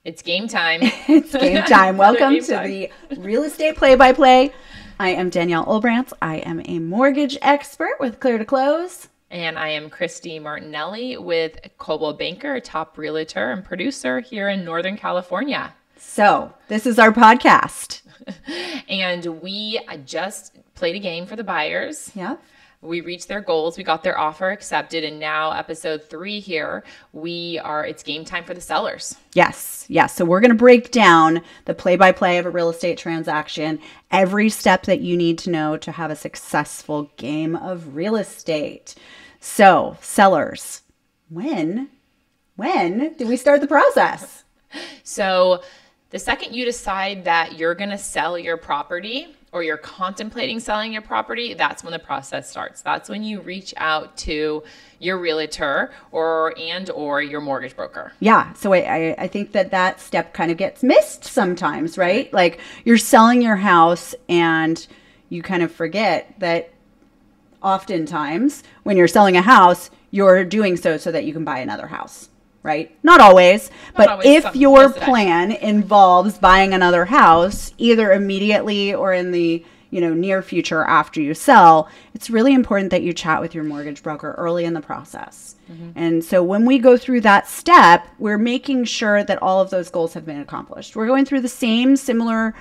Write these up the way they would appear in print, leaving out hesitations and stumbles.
It's game time. It's game time. Welcome Game to time. the Real Estate Play-by-Play. I am Danielle Olbrantz. I am a mortgage expert with Clear to Close. And I am Christy Martinelli with Coldwell Banker, a top realtor and producer here in Northern California. So this is our podcast. And we just played a game for the buyers. Yep. We reached their goals. We got their offer accepted. And now episode 3 here, it's game time for the sellers. Yes. So we're going to break down the play-by-play of a real estate transaction, every step that you need to know to have a successful game of real estate. So sellers, when do we start the process? So the second you decide that you're going to sell your property or you're contemplating selling your property, that's when the process starts. That's when you reach out to your realtor or your mortgage broker. Yeah. So I think that step kind of gets missed sometimes, right? Like you're selling your house and you kind of forget that oftentimes when you're selling a house, you're doing so that you can buy another house. Right? Not always, but if your plan involves buying another house, either immediately or in the near future after you sell, it's really important that you chat with your mortgage broker early in the process. Mm-hmm. And so when we go through that step, we're making sure that all of those goals have been accomplished. We're going through the similar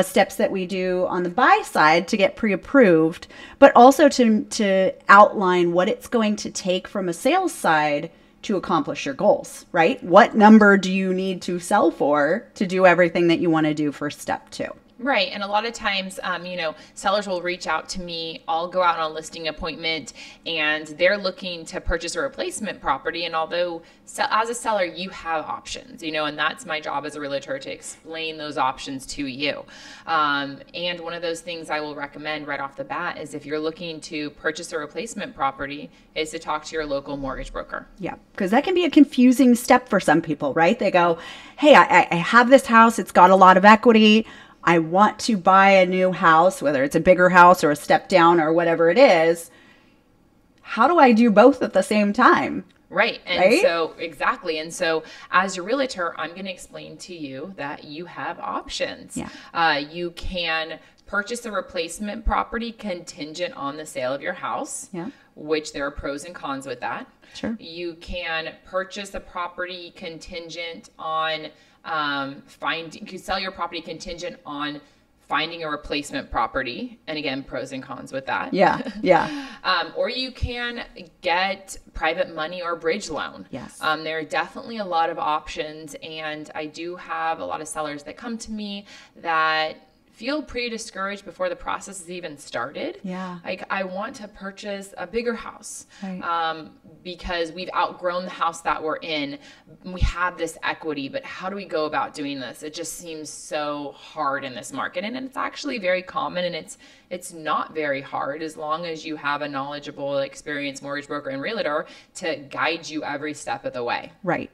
steps that we do on the buy side to get pre-approved, but also to outline what it's going to take from a sales side to accomplish your goals, right? What number do you need to sell for to do everything that you want to do for step 2? Right. And a lot of times, sellers will reach out to me. I'll go out on a listing appointment and they're looking to purchase a replacement property. And although as a seller, you have options, and that's my job as a realtor to explain those options to you. And one of those things I will recommend right off the bat is if you're looking to purchase a replacement property is to talk to your local mortgage broker. Yeah, because that can be a confusing step for some people, right? They go, hey, I have this house. It's got a lot of equity. I want to buy a new house, whether it's a bigger house or a step down or whatever it is. How do I do both at the same time? Right. And so, exactly. And so as your realtor, I'm going to explain to you that you have options. Yeah. You can purchase a replacement property contingent on the sale of your house, which there are pros and cons with that. Sure. You can purchase a property contingent on you could sell your property contingent on finding a replacement property. And again, pros and cons with that. Yeah. Or you can get private money or bridge loan. Yes. There are definitely a lot of options. And I do have a lot of sellers that come to me that feel pretty discouraged before the process has even started. Yeah. Like I want to purchase a bigger house, right. Because we've outgrown the house that we're in. We have this equity, but how do we go about doing this? It just seems so hard in this market, and it's actually very common, and it's not very hard as long as you have a knowledgeable, experienced mortgage broker and realtor to guide you every step of the way. Right.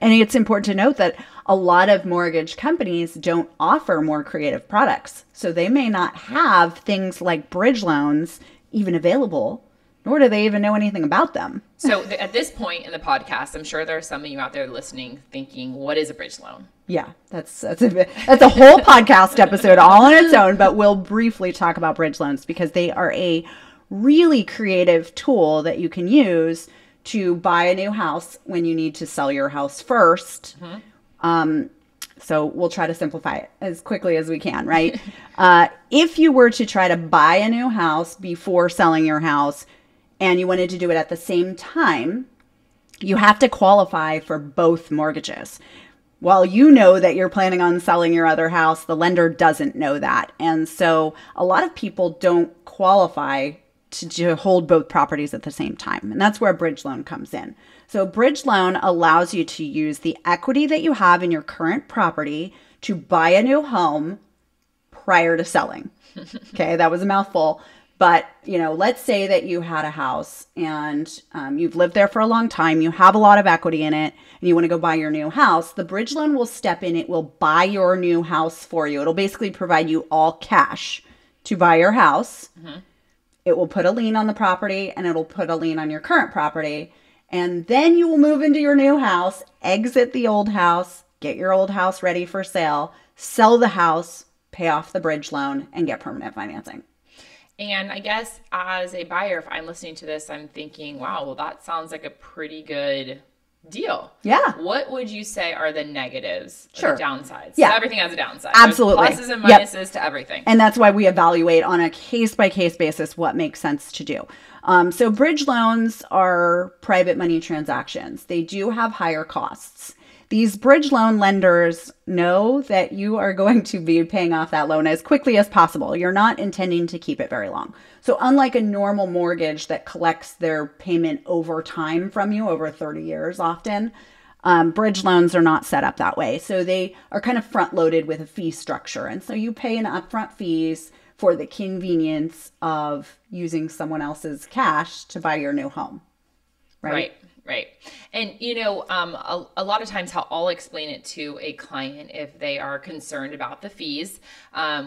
And it's important to note that a lot of mortgage companies don't offer more creative products. So they may not have things like bridge loans even available, nor do they even know anything about them. So at this point in the podcast, I'm sure there are some of you out there listening thinking, what is a bridge loan? Yeah, that's a whole podcast episode all on its own, but we'll briefly talk about bridge loans because they are a really creative tool that you can use to buy a new house when you need to sell your house first. Mm-hmm. So we'll try to simplify it as quickly as we can, right? If you were to try to buy a new house before selling your house and you wanted to do it at the same time, you have to qualify for both mortgages. While you know that you're planning on selling your other house, the lender doesn't know that. And so a lot of people don't qualify to hold both properties at the same time. And that's where a bridge loan comes in. So a bridge loan allows you to use the equity that you have in your current property to buy a new home prior to selling. Okay, that was a mouthful. But, let's say that you had a house and you've lived there for a long time. You have a lot of equity in it and you want to go buy your new house. The bridge loan will step in. It will buy your new house for you. It'll basically provide you all cash to buy your house. Mm-hmm. It will put a lien on the property and it'll put a lien on your current property. And then you will move into your new house, exit the old house, get your old house ready for sale, sell the house, pay off the bridge loan, and get permanent financing. And I guess as a buyer, if I'm listening to this, I'm thinking, wow, well, that sounds like a pretty good deal. Yeah. What would you say are the negatives, Sure. the downsides? Yeah. So everything has a downside. Absolutely. There's pluses and minuses to everything. And that's why we evaluate on a case-by-case basis what makes sense to do. So bridge loans are private money transactions. They do have higher costs. These bridge loan lenders know that you are going to be paying off that loan as quickly as possible. You're not intending to keep it very long. So unlike a normal mortgage that collects their payment over time from you, over 30 years often, bridge loans are not set up that way. So they are kind of front loaded with a fee structure. And so you pay an upfront fees for the convenience of using someone else's cash to buy your new home. Right. And, a lot of times how I'll explain it to a client if they are concerned about the fees,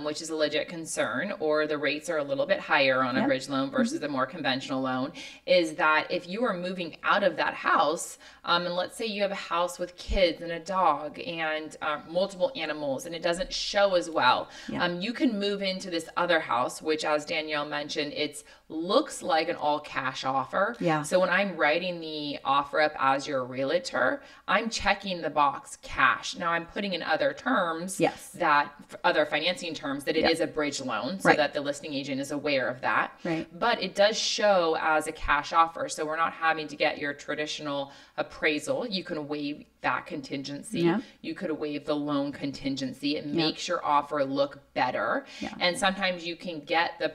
which is a legit concern, or the rates are a little bit higher on a bridge loan versus a more conventional loan, is that if you are moving out of that house, and let's say you have a house with kids and a dog and multiple animals and it doesn't show as well, you can move into this other house, which, as Danielle mentioned, it looks like an all cash offer. Yeah. So when I'm writing the offer up as your realtor, I'm checking the box cash. Now I'm putting in other terms, other financing terms, that it is a bridge loan, so that the listing agent is aware of that. Right. But it does show as a cash offer, so we're not having to get your traditional appraisal. You can waive that contingency. Yeah. You could waive the loan contingency. It makes your offer look better. Yeah. And sometimes you can get the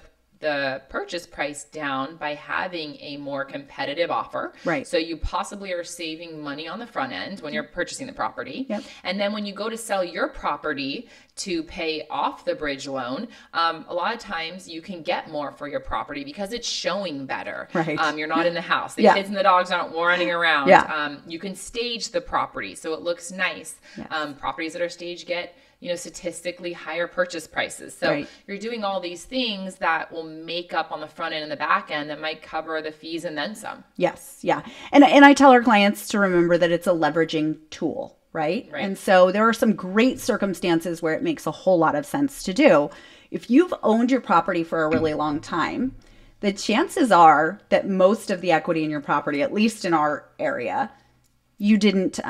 purchase price down by having a more competitive offer. Right. So you possibly are saving money on the front end when you're purchasing the property. Yep. And then when you go to sell your property to pay off the bridge loan, a lot of times you can get more for your property because it's showing better. Right. You're not in the house. The kids and the dogs aren't running around. Yeah. You can stage the property so it looks nice. Yes. Properties that are staged get statistically higher purchase prices. So you're doing all these things that will make up on the front end and the back end that might cover the fees and then some. Yes. Yeah. And I tell our clients to remember that it's a leveraging tool, right? And so there are some great circumstances where it makes a whole lot of sense to do. If you've owned your property for a really long time, the chances are that most of the equity in your property, at least in our area, you didn't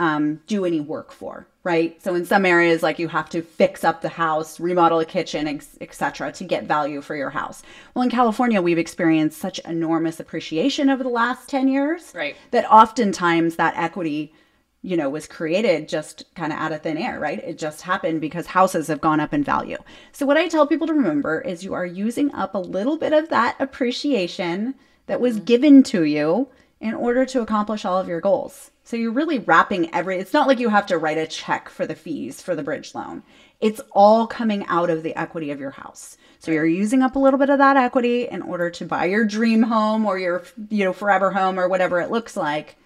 do any work for, right? So in some areas, like you have to fix up the house, remodel a kitchen, etc., to get value for your house. Well, in California, we've experienced such enormous appreciation over the last 10 years that oftentimes that equity, was created just kind of out of thin air, right? It just happened because houses have gone up in value. So what I tell people to remember is you are using up a little bit of that appreciation that was given to you in order to accomplish all of your goals. So you're really wrapping it's not like you have to write a check for the fees for the bridge loan. It's all coming out of the equity of your house. So you're using up a little bit of that equity in order to buy your dream home or your, forever home or whatever it looks like.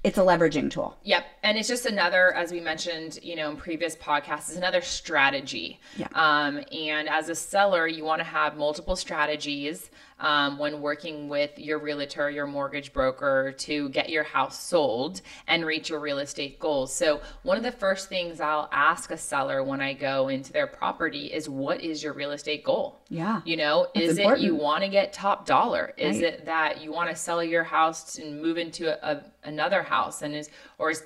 It's a leveraging tool. Yep. And it's just another, as we mentioned, in previous podcasts, is another strategy. Yeah. And as a seller, you want to have multiple strategies when working with your realtor, your mortgage broker, to get your house sold and reach your real estate goals. So one of the first things I'll ask a seller when I go into their property is, what is your real estate goal? Yeah. Is it you want to get top dollar? Is it that you want to sell your house and move into another house? And is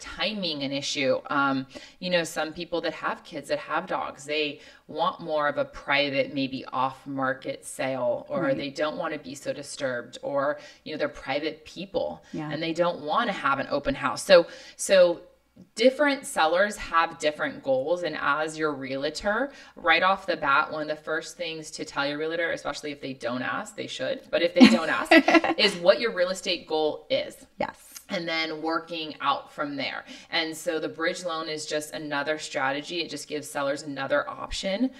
timing an issue? Some people that have kids, that have dogs, they want more of a private, maybe off-market sale, or they don't want to be so disturbed, or they're private people and they don't want to have an open house. So different sellers have different goals, and as your realtor, right off the bat, one of the first things to tell your realtor, especially if they don't ask, they should, but if they don't ask, is what your real estate goal is. Yes. And then working out from there. And so the bridge loan is just another strategy. It just gives sellers another option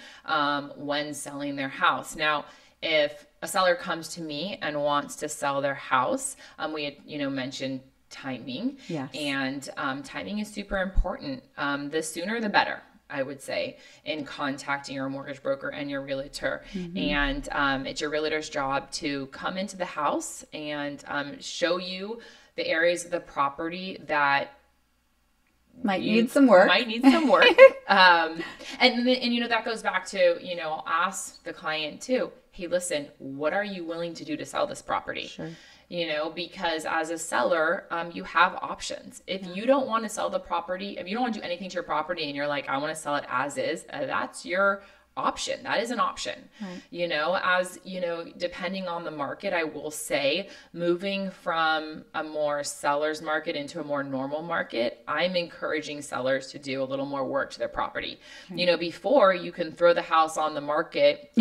when selling their house. Now, if a seller comes to me and wants to sell their house, we had, mentioned timing. Yes. And timing is super important. The sooner the better, I would say, in contacting your mortgage broker and your realtor. Mm-hmm. And it's your realtor's job to come into the house and show you the areas of the property that Might need some work. Might need some work. And that goes back to, I'll ask the client too, hey, listen, what are you willing to do to sell this property? Sure. Because as a seller, you have options. If you don't want to sell the property, if you don't want to do anything to your property and you're like, I want to sell it as is, that's your option. That is an option. Right. Depending on the market, I will say moving from a more seller's market into a more normal market, I'm encouraging sellers to do a little more work to their property. Right. Before you can throw the house on the market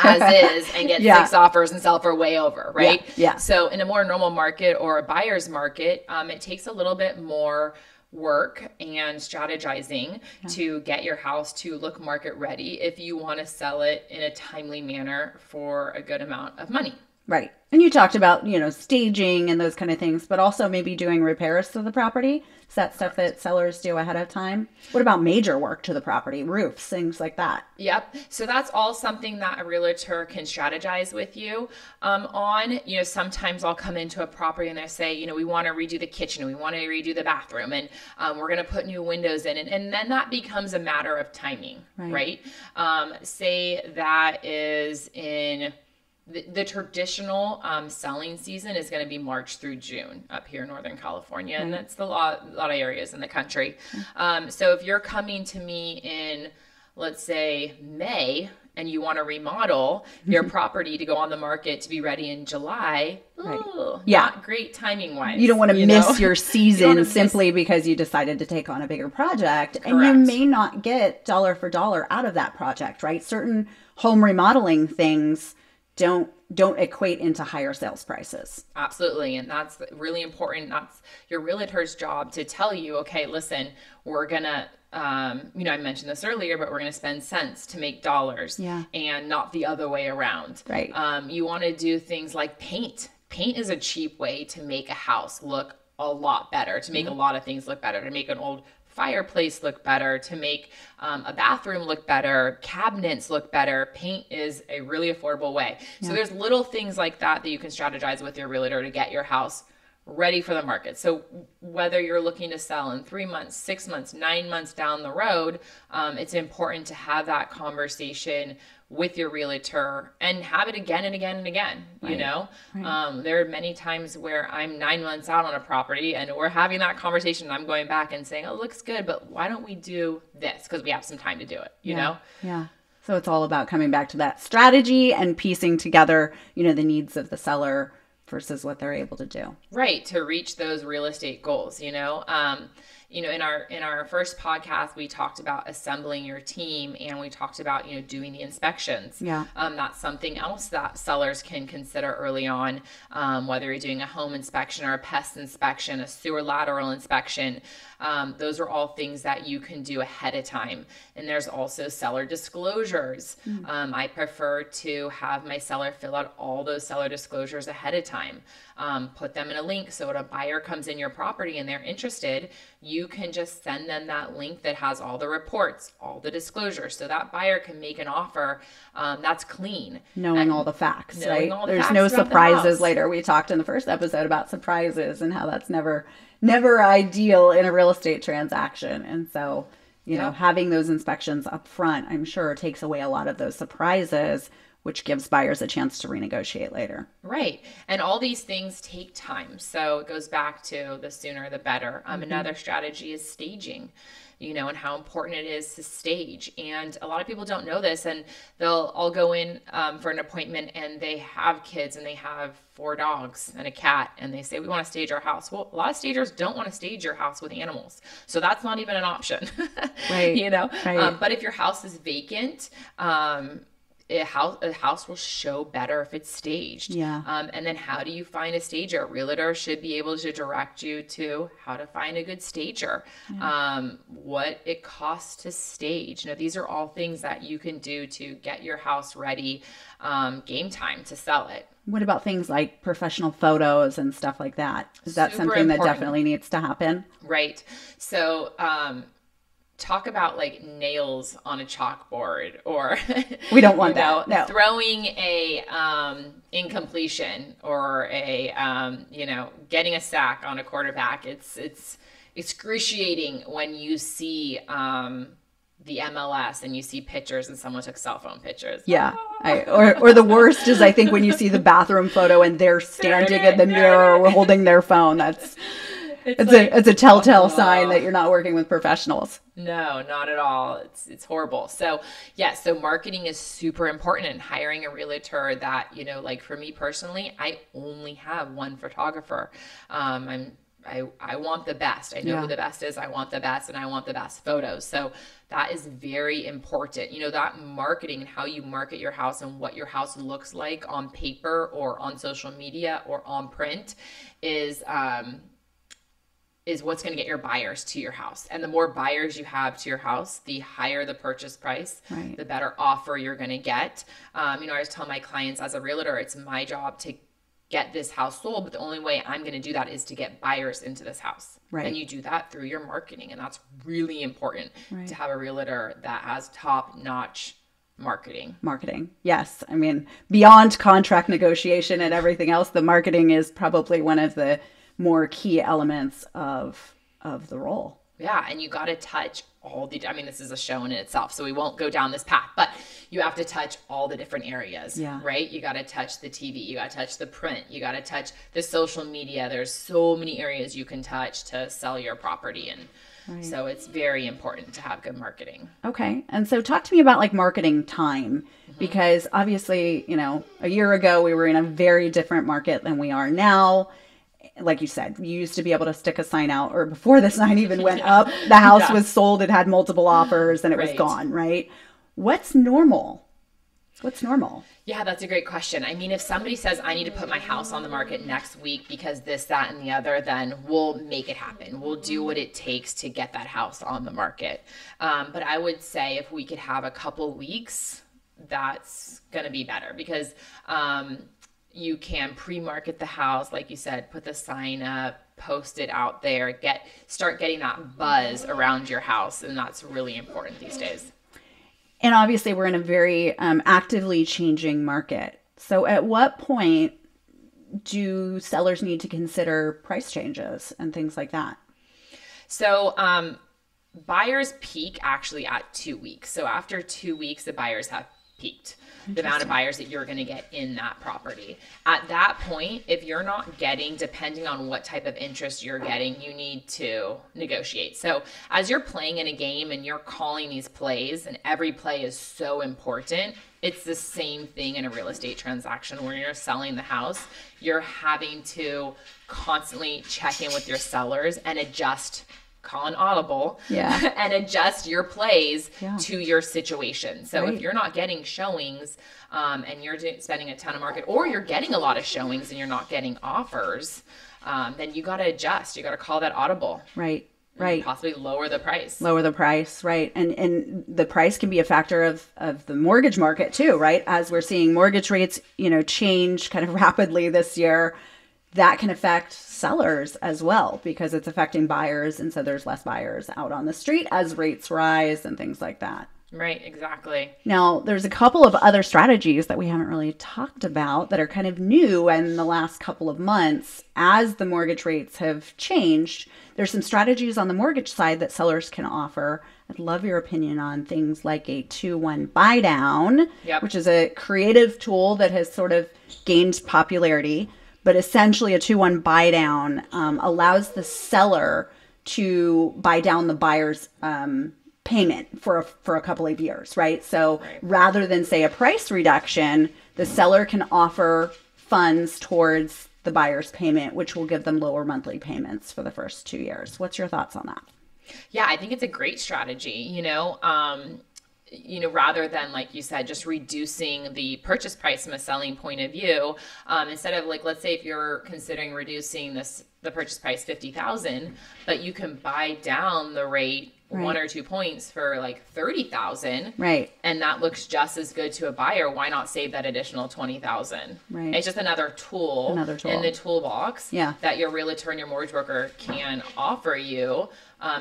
as is and get 6 offers and sell for way over, right? Yeah. So in a more normal market or a buyer's market, it takes a little bit more work and strategizing to get your house to look market ready if you want to sell it in a timely manner for a good amount of money. Right. And you talked about, staging and those kind of things, but also maybe doing repairs to the property. Is that stuff that sellers do ahead of time? What about major work to the property, roofs, things like that? Yep. So that's all something that a realtor can strategize with you on. Sometimes I'll come into a property and I say, we want to redo the kitchen, we want to redo the bathroom, and we're going to put new windows in. And then that becomes a matter of timing, right? Say that is in... The traditional selling season is going to be March through June up here in Northern California, and that's a lot of areas in the country. So if you're coming to me in, let's say, May, and you want to remodel your property to go on the market to be ready in July, not great timing-wise. You don't want to miss your season simply because you decided to take on a bigger project. Correct. And you may not get dollar for dollar out of that project, right? Certain home remodeling things don't equate into higher sales prices. Absolutely. And that's really important. That's your realtor's job to tell you, okay, listen, we're going to, I mentioned this earlier, but we're going to spend cents to make dollars and not the other way around. Right. You want to do things like paint. Paint is a cheap way to make a house look a lot better, to make a lot of things look better, to make an old fireplace look better, to make a bathroom look better, cabinets look better. Paint is a really affordable way. So there's little things like that you can strategize with your realtor to get your house ready for the market. So whether you're looking to sell in 3 months, 6 months, 9 months down the road, it's important to have that conversation with your realtor and have it again and again and again. Right. There are many times where I'm 9 months out on a property and we're having that conversation and I'm going back and saying, oh, it looks good, but why don't we do this? Because we have some time to do it, you know? Yeah. So it's all about coming back to that strategy and piecing together, the needs of the seller versus what they're able to do. Right. To reach those real estate goals, in our first podcast, we talked about assembling your team and we talked about, doing the inspections. Yeah. That's something else that sellers can consider early on, whether you're doing a home inspection or a pest inspection, a sewer lateral inspection. Those are all things that you can do ahead of time. And there's also seller disclosures. I prefer to have my seller fill out all those seller disclosures ahead of time. Put them in a link so when a buyer comes in your property and they're interested, you can just send them that link that has all the reports, all the disclosures, so that buyer can make an offer that's clean. Knowing all the facts, right? There's no surprises later. We talked in the first episode about surprises and how that's never ideal in a real estate transaction. And so, having those inspections up front, I'm sure takes away a lot of those surprises, which gives buyers a chance to renegotiate later. Right. And all these things take time. So it goes back to the sooner the better. Another strategy is staging, and how important it is to stage. And a lot of people don't know this, and they'll all go in for an appointment and they have kids and they have 4 dogs and a cat and they say, we want to stage our house. Well, a lot of stagers don't want to stage your house with animals. So that's not even an option, right. Right. But if your house is vacant, a house will show better if it's staged. Yeah. And then how do you find a stager? A realtor should be able to direct you to how to find a good stager, what it costs to stage. These are all things that you can do to get your house ready, game time to sell it. What about things like professional photos and stuff like that? Is that something important that definitely needs to happen? Right. So, talk about like nails on a chalkboard, or we don't want that. No. Throwing a incompletion, or a getting a sack on a quarterback. It's excruciating when you see the MLS and you see pictures and someone took cell phone pictures. Yeah. Or the worst is, I think, when you see the bathroom photo and they're standing in the mirror holding their phone. It's a telltale sign that you're not working with professionals. No, not at all. It's horrible. So so marketing is super important, and hiring a realtor that, like for me personally, I only have one photographer. I want the best. I know who the best is. I want the best, and I want the best photos. So that is very important. That marketing and how you market your house and what your house looks like on paper or on social media or on print is what's going to get your buyers to your house. And the more buyers you have to your house, the higher the purchase price, right. the better offer you're going to get. I always tell my clients, as a realtor, it's my job to get this house sold, but the only way I'm going to do that is to get buyers into this house. Right. And you do that through your marketing. And that's really important right. to have a realtor that has top-notch marketing. Yes. I mean, beyond contract negotiation and everything else, the marketing is probably one of the more key elements of the role. Yeah, and you got to touch this is a show in itself, so we won't go down this path, but you have to touch all the different areas, right? You got to touch the TV, you got to touch the print, you got to touch the social media. There's so many areas you can touch to sell your property, and so it's very important to have good marketing. Okay, and so talk to me about like marketing time, because obviously, a year ago we were in a very different market than we are now. Like you said, you used to be able to stick a sign out, or before the sign even went up, the house was sold, it had multiple offers, and it was gone, right? What's normal? Yeah, that's a great question. If somebody says, I need to put my house on the market next week because this, that, and the other, then we'll make it happen. We'll do what it takes to get that house on the market. But I would say if we could have a couple weeks, that's going to be better, because you can pre-market the house, like you said, put the sign up, post it out there, start getting that buzz around your house, and that's really important these days. And obviously, we're in a very actively changing market. So at what point do sellers need to consider price changes and things like that? So buyers peak actually at 2 weeks. So after 2 weeks, the buyers have peaked. The amount of buyers that you're going to get in that property. At that point, if you're not getting, depending on what type of interest you're getting, you need to negotiate. So as you're playing in a game and you're calling these plays, and every play is so important, it's the same thing in a real estate transaction where you're selling the house. You're having to constantly check in with your sellers and adjust, call an audible, and adjust your plays to your situation. So if you're not getting showings and you're spending a ton of market, or you're getting a lot of showings and you're not getting offers, then you got to adjust. You got to call that audible. Right. Possibly lower the price. Right. And the price can be a factor of the mortgage market too, right? As we're seeing mortgage rates, change kind of rapidly this year, that can affect sellers as well, because it's affecting buyers. And so there's less buyers out on the street as rates rise and things like that. Right, exactly. Now, there's a couple of other strategies that we haven't really talked about that are kind of new in the last couple of months as the mortgage rates have changed. There's some strategies on the mortgage side that sellers can offer. I'd love your opinion on things like a 2-1 buy down, which is a creative tool that has sort of gained popularity. But essentially, a 2-1 buy down allows the seller to buy down the buyer's payment for a couple of years, right? So rather than, say, a price reduction, the seller can offer funds towards the buyer's payment, which will give them lower monthly payments for the first 2 years. What's your thoughts on that? Yeah, I think it's a great strategy, rather than, like you said, just reducing the purchase price from a selling point of view, instead of, like, let's say if you're considering reducing the purchase price $50,000, but you can buy down the rate 1 or 2 points for like $30,000, right? And that looks just as good to a buyer. Why not save that additional $20,000? Right. It's just another tool in the toolbox that your realtor and your mortgage broker can offer you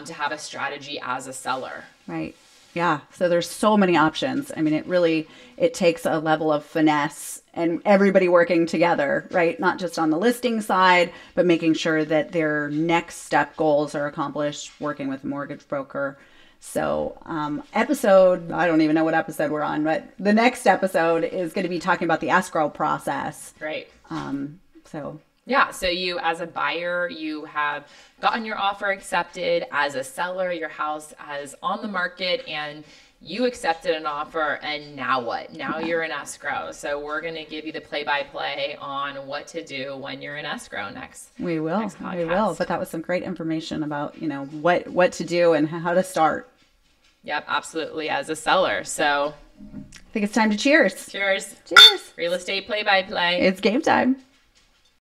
to have a strategy as a seller. Right. Yeah. So there's so many options. I mean, it takes a level of finesse and everybody working together, right? Not just on the listing side, but making sure that their next step goals are accomplished, working with a mortgage broker. So, I don't even know what episode we're on, but the next episode is going to be talking about the escrow process. Right. So Yeah, so you as a buyer, you have gotten your offer accepted. As a seller, your house is on the market and you accepted an offer, and now what? Now you're in escrow. So we're going to give you the play-by-play on what to do when you're in escrow next. We will. Next podcast. We will. But that was some great information about, what to do and how to start. Yep, absolutely, as a seller. So I think it's time to cheers. cheers. Cheers. Real estate play-by-play. It's game time.